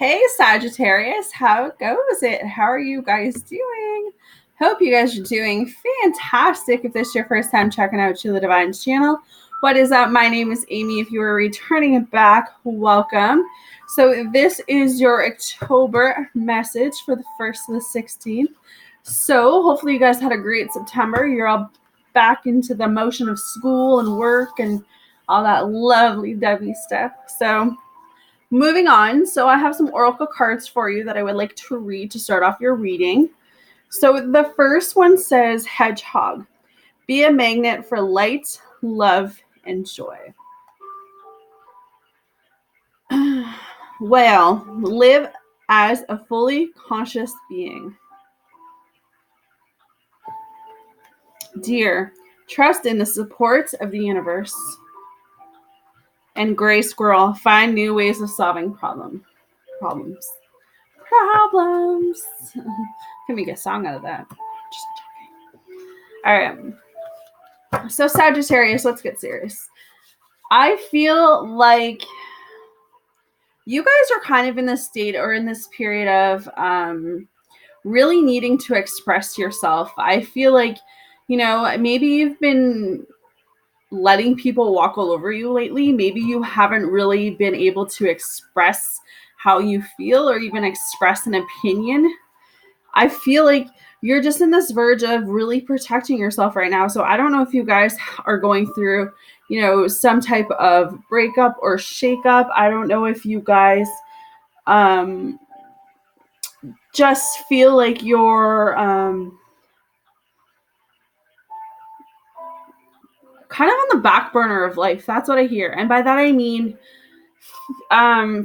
Hey Sagittarius, how goes it? How are you guys doing? Hope you guys are doing fantastic. If this is your first time checking out Sheila Divine's channel, what is up? My name is Amy. If you are returning back, welcome. So this is your October message for the 1st to the 16th. So hopefully you guys had a great September. You're all back into the motion of school and work and all that lovely dovey stuff. So moving on, so I have some oracle cards for you that I would like to read to start off your reading. So the first one says Hedgehog. Be a magnet for light, love, and joy. Well, live as a fully conscious being. Dear, trust in the support of the universe. And Gray Squirrel, find new ways of solving problems. Can make a song out of that. Just joking. All right. So Sagittarius, let's get serious. I feel like you guys are kind of in this state or in this period of really needing to express yourself. I feel like, maybe you've been letting people walk all over you lately. Maybe you haven't really been able to express how you feel or even express an opinion. I feel like you're just in this verge of really protecting yourself right now. So I don't know if you guys are going through, some type of breakup or shakeup. I don't know if you guys just feel like you're kind of on the back burner of life. That's what I hear. And by that I mean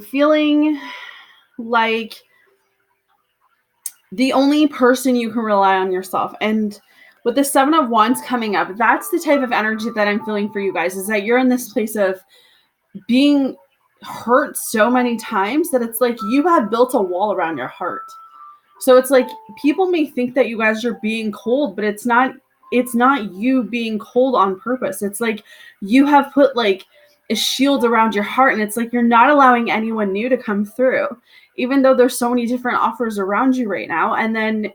feeling like the only person you can rely on yourself. And with the 7 of Wands coming up, that's the type of energy that I'm feeling for you guys, is that you're in this place of being hurt so many times that it's like you have built a wall around your heart. So it's like people may think that you guys are being cold, but it's not you being cold on purpose. It's like you have put like a shield around your heart, and it's like you're not allowing anyone new to come through, even though there's so many different offers around you right now. And then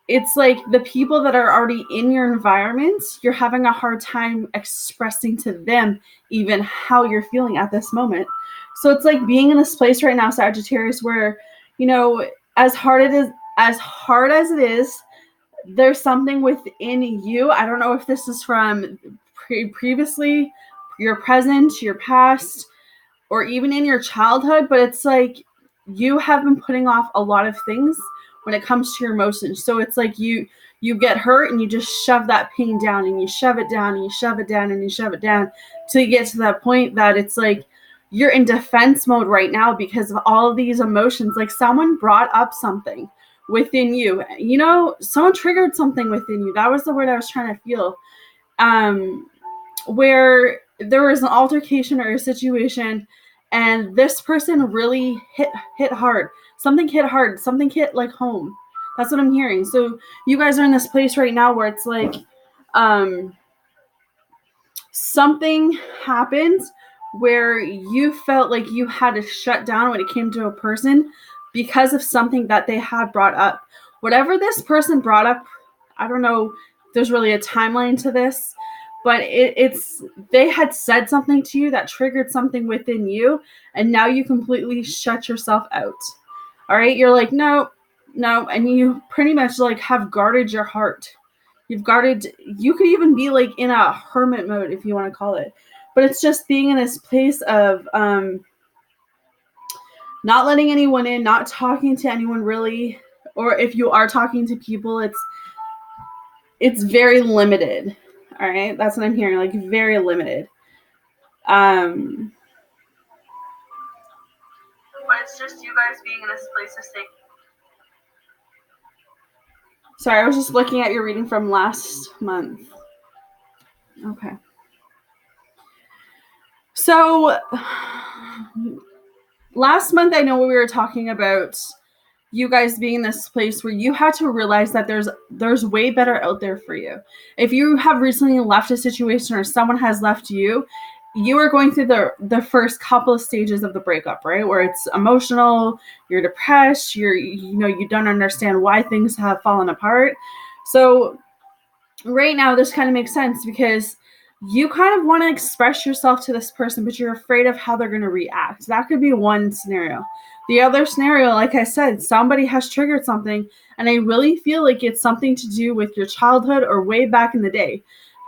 it's like the people that are already in your environment, you're having a hard time expressing to them even how you're feeling at this moment. So it's like being in this place right now, Sagittarius, where, as hard as it is, there's something within you. I don't know if this is from previously, your present, your past, or even in your childhood, but it's like you have been putting off a lot of things when it comes to your emotions. So it's like you get hurt and you just shove that pain down, and you shove it down, and you shove it down, and you shove it down till you get to that point that it's like you're in defense mode right now because of all of these emotions. Like someone brought up something within you, someone triggered something within you. That was the word I was trying to feel. Where there was an altercation or a situation, and this person really hit hard. Something hit hard. Something hit like home. That's what I'm hearing. So you guys are in this place right now where it's like something happened where you felt like you had to shut down when it came to a person because of something that they had brought up. Whatever this person brought up, I don't know if there's really a timeline to this, but it's they had said something to you that triggered something within you, and now you completely shut yourself out. All right, you're like, no, and you pretty much like have guarded your heart. You could even be like in a hermit mode, if you want to call it, but it's just being in this place of not letting anyone in, not talking to anyone really, or if you are talking to people, it's very limited. All right, that's what I'm hearing, like very limited. But it's just you guys being in this place of safety. Sorry, I was just looking at your reading from last month. Okay. So last month, I know we were talking about you guys being in this place where you had to realize that there's way better out there for you. If you have recently left a situation or someone has left you, you are going through the first couple of stages of the breakup, right? Where it's emotional, you're depressed, you don't understand why things have fallen apart. So right now, this kind of makes sense because you kind of want to express yourself to this person, but you're afraid of how they're going to react. That could be one scenario. The other scenario, like I said, somebody has triggered something, and I really feel like it's something to do with your childhood or way back in the day.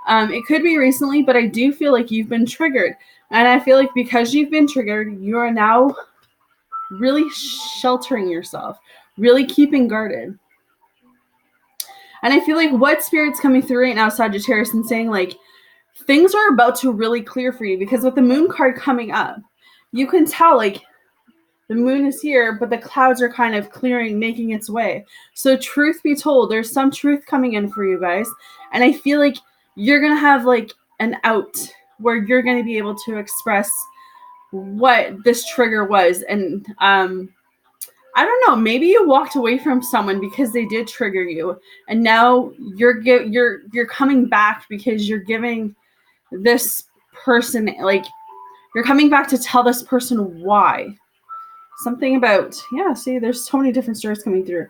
It could be recently, but I do feel like you've been triggered. And I feel like because you've been triggered, you are now really sheltering yourself, really keeping guarded. And I feel like what Spirit's coming through right now, Sagittarius, and saying like, things are about to really clear for you, because with the moon card coming up, you can tell like the moon is here, but the clouds are kind of clearing, making its way. So truth be told, there's some truth coming in for you guys. And I feel like you're going to have like an out where you're going to be able to express what this trigger was. And I don't know, maybe you walked away from someone because they did trigger you, and now you're coming back because you're giving this person, like, you're coming back to tell this person why. Something about, see, there's so many different stories coming through.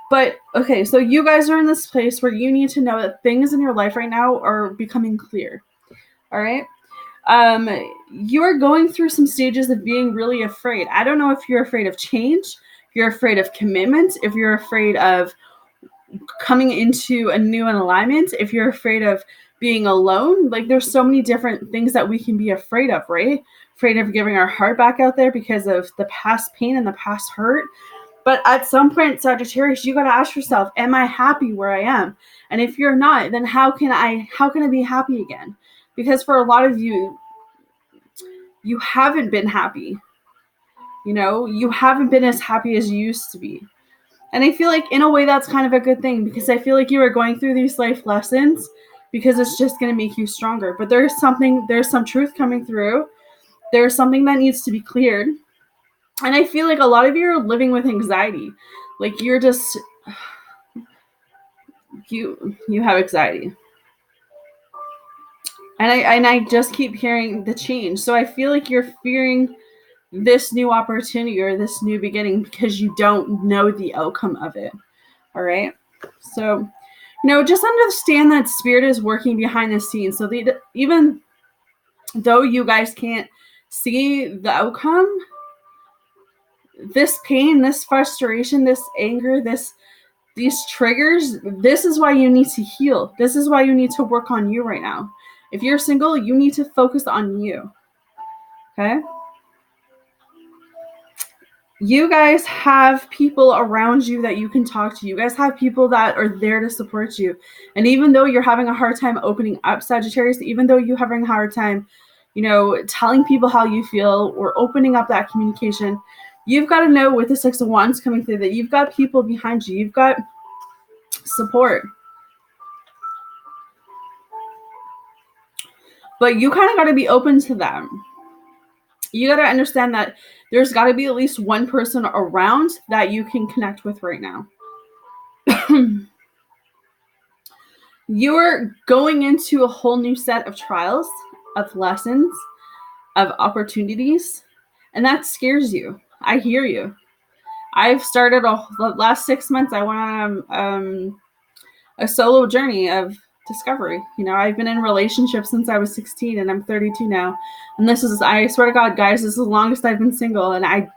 But okay, so you guys are in this place where you need to know that things in your life right now are becoming clear. All right. You're going through some stages of being really afraid. I don't know if you're afraid of change, if you're afraid of commitment, if you're afraid of coming into a new alignment, if you're afraid of being alone. Like, there's so many different things that we can be afraid of, right? Afraid of giving our heart back out there because of the past pain and the past hurt. But at some point, Sagittarius, you got to ask yourself, am I happy where I am? And if you're not, then how can I be happy again? Because for a lot of you, you haven't been happy. You haven't been as happy as you used to be. And I feel like in a way that's kind of a good thing, because I feel like you are going through these life lessons because it's just going to make you stronger. But there's some truth coming through. There's something that needs to be cleared. And I feel like a lot of you are living with anxiety. Like, you're just, you have anxiety. And I just keep hearing the change. So I feel like you're fearing this new opportunity or this new beginning because you don't know the outcome of it. All right. So, just understand that Spirit is working behind the scenes. So even though you guys can't see the outcome, this pain, this frustration, this anger, these triggers, this is why you need to heal. This is why you need to work on you right now. If you're single, you need to focus on you. Okay? You guys have people around you that you can talk to. You guys have people that are there to support you. And even though you're having a hard time opening up, Sagittarius, even though you're having a hard time, telling people how you feel or opening up that communication, you've got to know with the Six of Wands coming through that you've got people behind you. You've got support. But you kind of got to be open to them. You got to understand that there's got to be at least one person around that you can connect with right now. You're going into a whole new set of trials, of lessons, of opportunities, and that scares you. I hear you. I've started the last 6 months, I went on a solo journey of discovery. I've been in relationships since I was 16 and I'm 32 now. And this is, I swear to God, guys, this is the longest I've been single. And I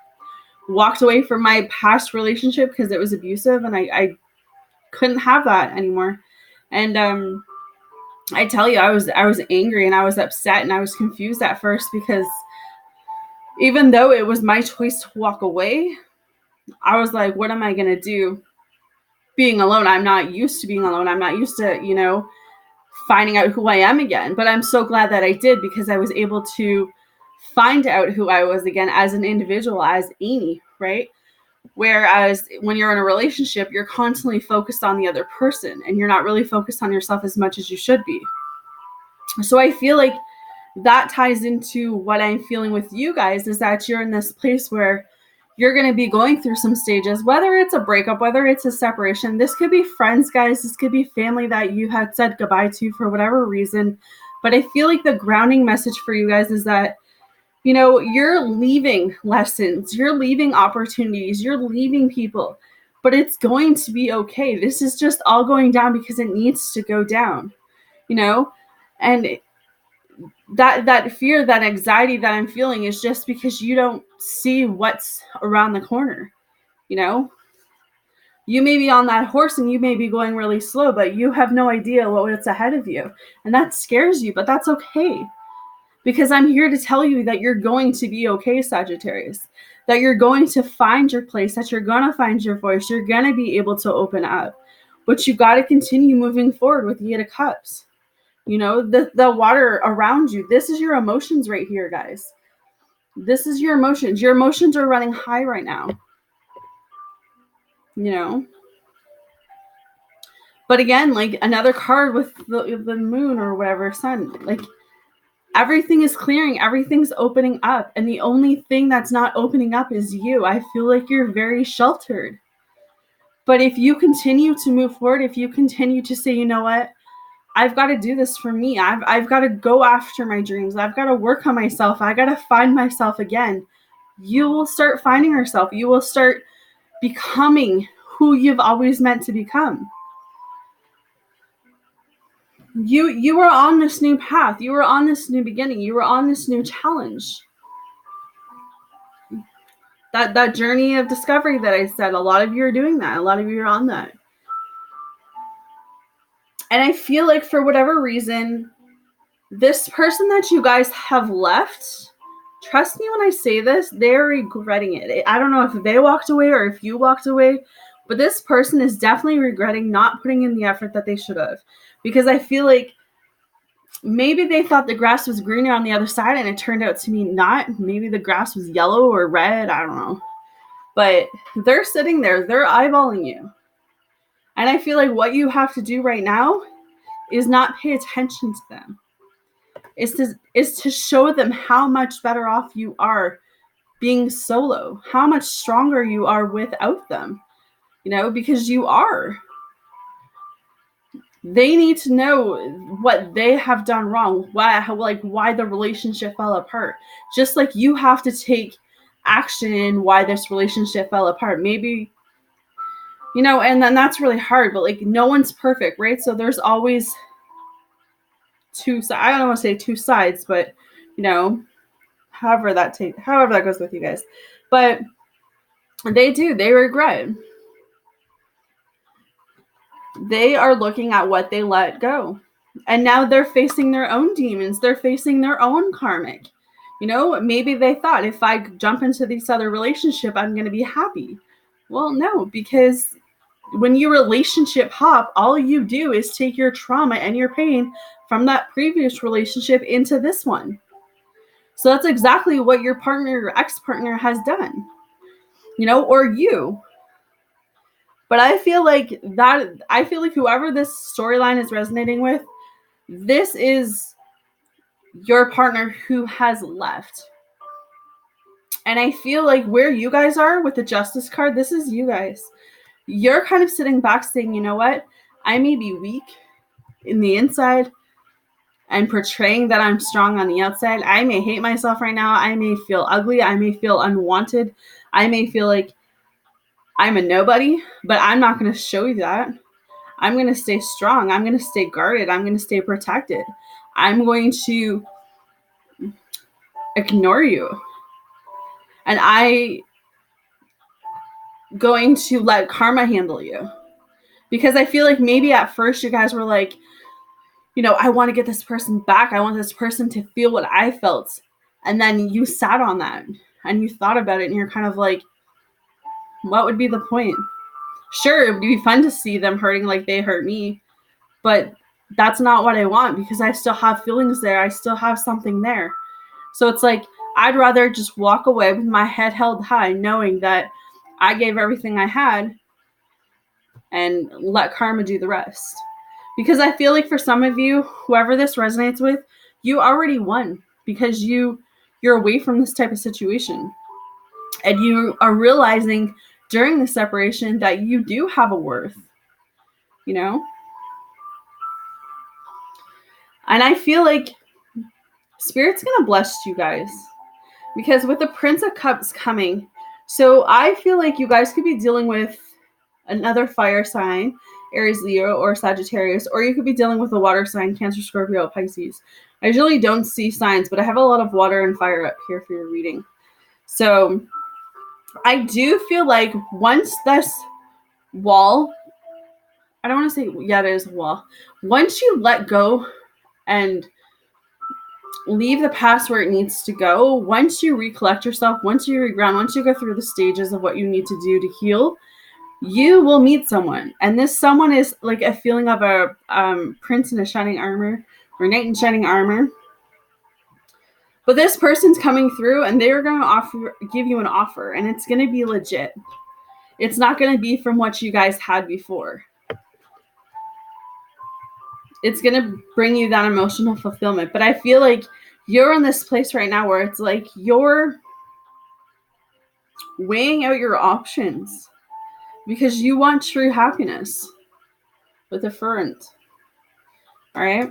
walked away from my past relationship because it was abusive and I couldn't have that anymore. And I tell you, I was angry and I was upset and I was confused at first, because even though it was my choice to walk away, I was like, what am I going to do being alone? I'm not used to being alone. I'm not used to, finding out who I am again. But I'm so glad that I did, because I was able to find out who I was again as an individual, as Amy, right? Whereas when you're in a relationship, you're constantly focused on the other person and you're not really focused on yourself as much as you should be. So I feel like that ties into what I'm feeling with you guys, is that you're in this place where you're going to be going through some stages, whether it's a breakup, whether it's a separation. This could be friends, guys. This could be family that you had said goodbye to for whatever reason. But I feel like the grounding message for you guys is that, you know, you're leaving lessons, you're leaving opportunities, you're leaving people, but it's going to be okay. This is just all going down because it needs to go down, you know? And that fear, that anxiety that I'm feeling is just because you don't see what's around the corner, you know? You may be on that horse and you may be going really slow, but you have no idea what's ahead of you. And that scares you, but that's okay. Because I'm here to tell you that you're going to be okay, Sagittarius. That you're going to find your place, that you're going to find your voice. You're going to be able to open up. But you got to continue moving forward with the Eight of Cups. You know, the water around you. This is your emotions right here, guys. This is your emotions. Your emotions are running high right now. You know? But again, like another card with the moon or whatever, sun, like everything is clearing, everything's opening up. And the only thing that's not opening up is you. I feel like you're very sheltered. But if you continue to move forward, if you continue to say, you know what, I've got to do this for me. I've got to go after my dreams. I've got to work on myself. I got to find myself again. You will start finding yourself. You will start becoming who you've always meant to become. You were on this new path. You were on this new beginning. You were on this new challenge. That journey of discovery that I said, a lot of you are doing that. A lot of you are on that. And I feel like for whatever reason, this person that you guys have left, trust me when I say this, they're regretting it. I don't know if they walked away or if you walked away, but this person is definitely regretting not putting in the effort that they should have. Because I feel like maybe they thought the grass was greener on the other side and it turned out to be not. Maybe the grass was yellow or red. I don't know. But they're sitting there. They're eyeballing you. And I feel like what you have to do right now is not pay attention to them. Is to show them how much better off you are being solo, how much stronger you are without them, you know, because you are. They need to know what they have done wrong, why the relationship fell apart. Just like you have to take action in why this relationship fell apart. Maybe, you know, and then that's really hard, but like no one's perfect, right? So there's always two sides. I don't want to say two sides, but you know, however that goes with you guys. But they regret. They are looking at what they let go. And now they're facing their own demons. They're facing their own karmic. You know, maybe they thought if I jump into this other relationship, I'm going to be happy. Well, no, because when you relationship hop, all you do is take your trauma and your pain from that previous relationship into this one. So that's exactly what your partner, your ex-partner has done, you know, or you. But I feel like whoever this storyline is resonating with, this is your partner who has left. And I feel like where you guys are with the Justice card, this is you guys. You're kind of sitting back saying, you know what? I may be weak in the inside and portraying that I'm strong on the outside. I may hate myself right now. I may feel ugly. I may feel unwanted. I may feel like I'm a nobody, but I'm not going to show you that. I'm going to stay strong. I'm going to stay guarded. I'm going to stay protected. I'm going to ignore you. And I'm going to let karma handle you. Because I feel like maybe at first you guys were like, you know, I want to get this person back. I want this person to feel what I felt. And then you sat on that and you thought about it and you're kind of like, what would be the point? Sure, it would be fun to see them hurting like they hurt me, but that's not what I want because I still have feelings there. I still have something there. So it's like, I'd rather just walk away with my head held high, knowing that I gave everything I had and let karma do the rest. Because I feel like for some of you, whoever this resonates with, you already won because you're away from this type of situation. And you are realizing during the separation that you do have a worth, you know? And I feel like Spirit's going to bless you guys. Because with the Prince of Cups coming, so I feel like you guys could be dealing with another fire sign, Aries, Leo, or Sagittarius, or you could be dealing with a water sign, Cancer, Scorpio, Pisces. I usually don't see signs, but I have a lot of water and fire up here for your reading. So I do feel like once this wall, I don't want to say, yeah, it is a wall. Once you let go and leave the past where it needs to go, once you recollect yourself, once you reground, once you go through the stages of what you need to do to heal, you will meet someone. And this someone is like a feeling of a prince in a shining armor or knight in shining armor. But this person's coming through and they're going to give you an offer, and it's going to be legit. It's not going to be from what you guys had before. It's going to bring you that emotional fulfillment. But I feel like you're in this place right now where it's like you're weighing out your options because you want true happiness with a friend. All right.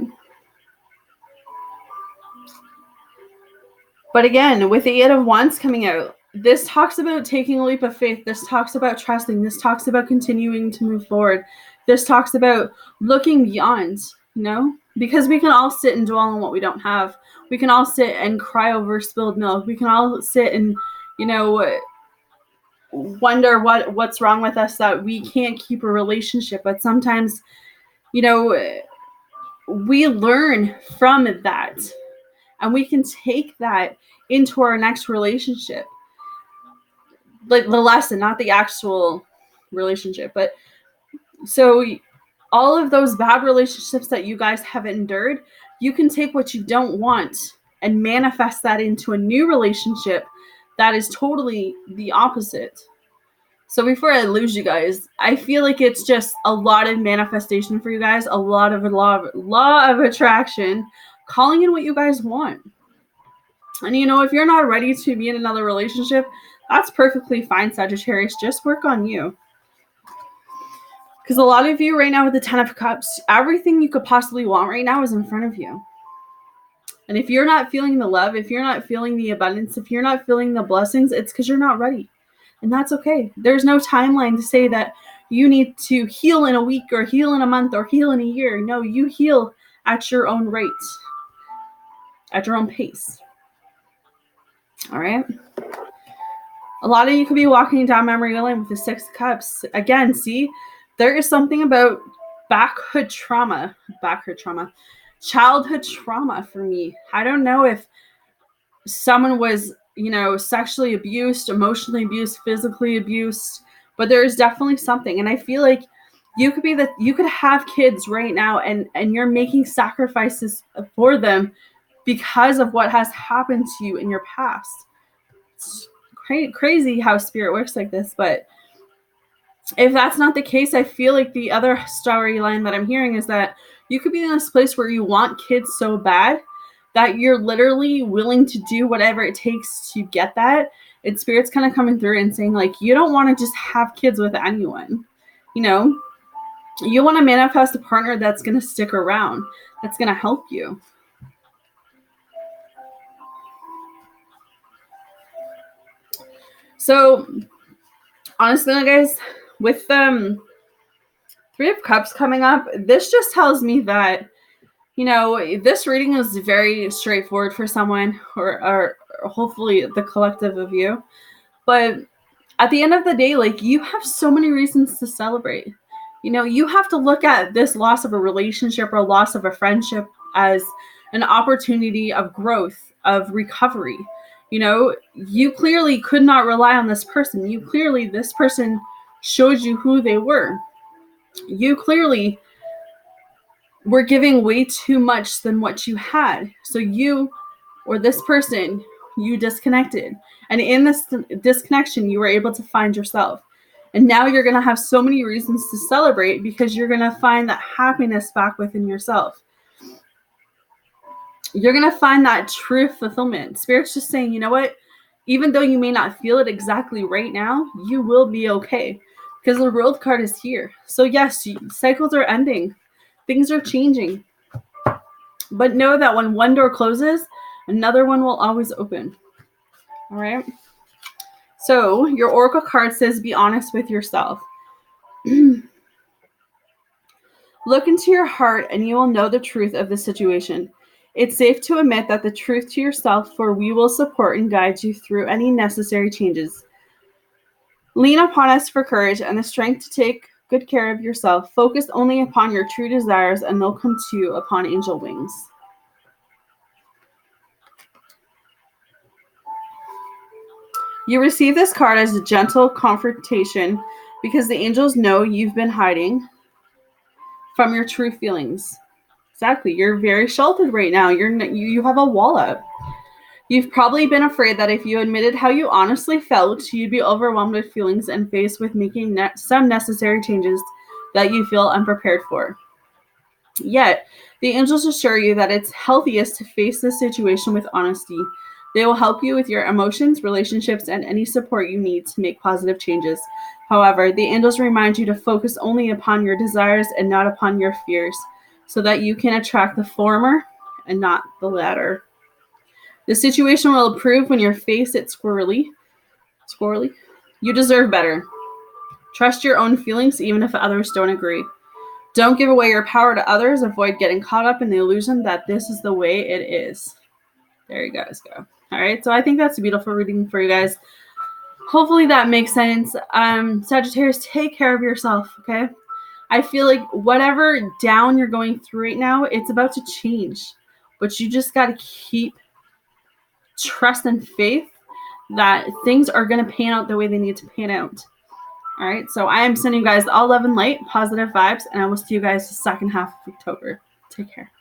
But again, with the Eight of Wands coming out, this talks about taking a leap of faith. This talks about trusting. This talks about continuing to move forward. This talks about looking beyond, because we can all sit and dwell on what we don't have. We can all sit and cry over spilled milk. We can all sit and, wonder what's wrong with us that we can't keep a relationship. But sometimes, we learn from that. And we can take that into our next relationship. Like the lesson, not the actual relationship. But so all of those bad relationships that you guys have endured, you can take what you don't want and manifest that into a new relationship that is totally the opposite. So before I lose you guys, I feel like it's just a lot of manifestation for you guys, a lot of law of attraction, calling in what you guys want. And if you're not ready to be in another relationship, that's perfectly fine, Sagittarius. Just work on you. Because a lot of you right now with the Ten of Cups, everything you could possibly want right now is in front of you. And if you're not feeling the love, if you're not feeling the abundance, if you're not feeling the blessings, it's because you're not ready. And that's okay. There's no timeline to say that you need to heal in a week or heal in a month or heal in a year. No, you heal at your own rate, at your own pace. All right. A lot of you could be walking down memory lane with the Six of Cups. Again, see, there is something about childhood trauma for me. I don't know if someone was, sexually abused, emotionally abused, physically abused, but there is definitely something. And I feel like you could have kids right now and you're making sacrifices for them because of what has happened to you in your past. It's crazy how spirit works like this, but if that's not the case, I feel like the other storyline that I'm hearing is that you could be in this place where you want kids so bad that you're literally willing to do whatever it takes to get that. And spirit's kind of coming through and saying, like, you don't want to just have kids with anyone. You want to manifest a partner that's going to stick around, that's going to help you. So, honestly, guys, with Three of Cups coming up, this just tells me that, this reading is very straightforward for someone or hopefully the collective of you. But at the end of the day, like, you have so many reasons to celebrate. You have to look at this loss of a relationship or loss of a friendship as an opportunity of growth, of recovery. You clearly could not rely on this person. This person showed you who they were. You clearly were giving way too much than what you had. So you, or this person, you disconnected. And in this disconnection, you were able to find yourself. And now you're going to have so many reasons to celebrate because you're going to find that happiness back within yourself. You're going to find that true fulfillment. Spirit's just saying, you know what? Even though you may not feel it exactly right now, you will be okay. Because the World card is here. So yes, cycles are ending. Things are changing. But know that when one door closes, another one will always open. All right. So your oracle card says, be honest with yourself. Look into your heart and you will know the truth of the situation. It's safe to admit that the truth to yourself, for we will support and guide you through any necessary changes. Lean upon us for courage and the strength to take good care of yourself. Focus only upon your true desires and they'll come to you upon angel wings. You receive this card as a gentle confrontation because the angels know you've been hiding from your true feelings. Exactly. You're very sheltered right now. You have a wall up. You've probably been afraid that if you admitted how you honestly felt, you'd be overwhelmed with feelings and faced with making some necessary changes that you feel unprepared for. Yet, the angels assure you that it's healthiest to face this situation with honesty. They will help you with your emotions, relationships, and any support you need to make positive changes. However, the angels remind you to focus only upon your desires and not upon your fears, so that you can attract the former and not the latter. The situation will improve when you face it squirrely. You deserve better. Trust your own feelings even if others don't agree. Don't give away your power to others. Avoid getting caught up in the illusion that this is the way it is. There you guys go. All right, so I think that's a beautiful reading for you guys. Hopefully that makes sense. Sagittarius, take care of yourself, okay? I feel like whatever down you're going through right now, it's about to change. But you just got to keep trust and faith that things are going to pan out the way they need to pan out. All right, so I am sending you guys all love and light, positive vibes, and I will see you guys the second half of October. Take care.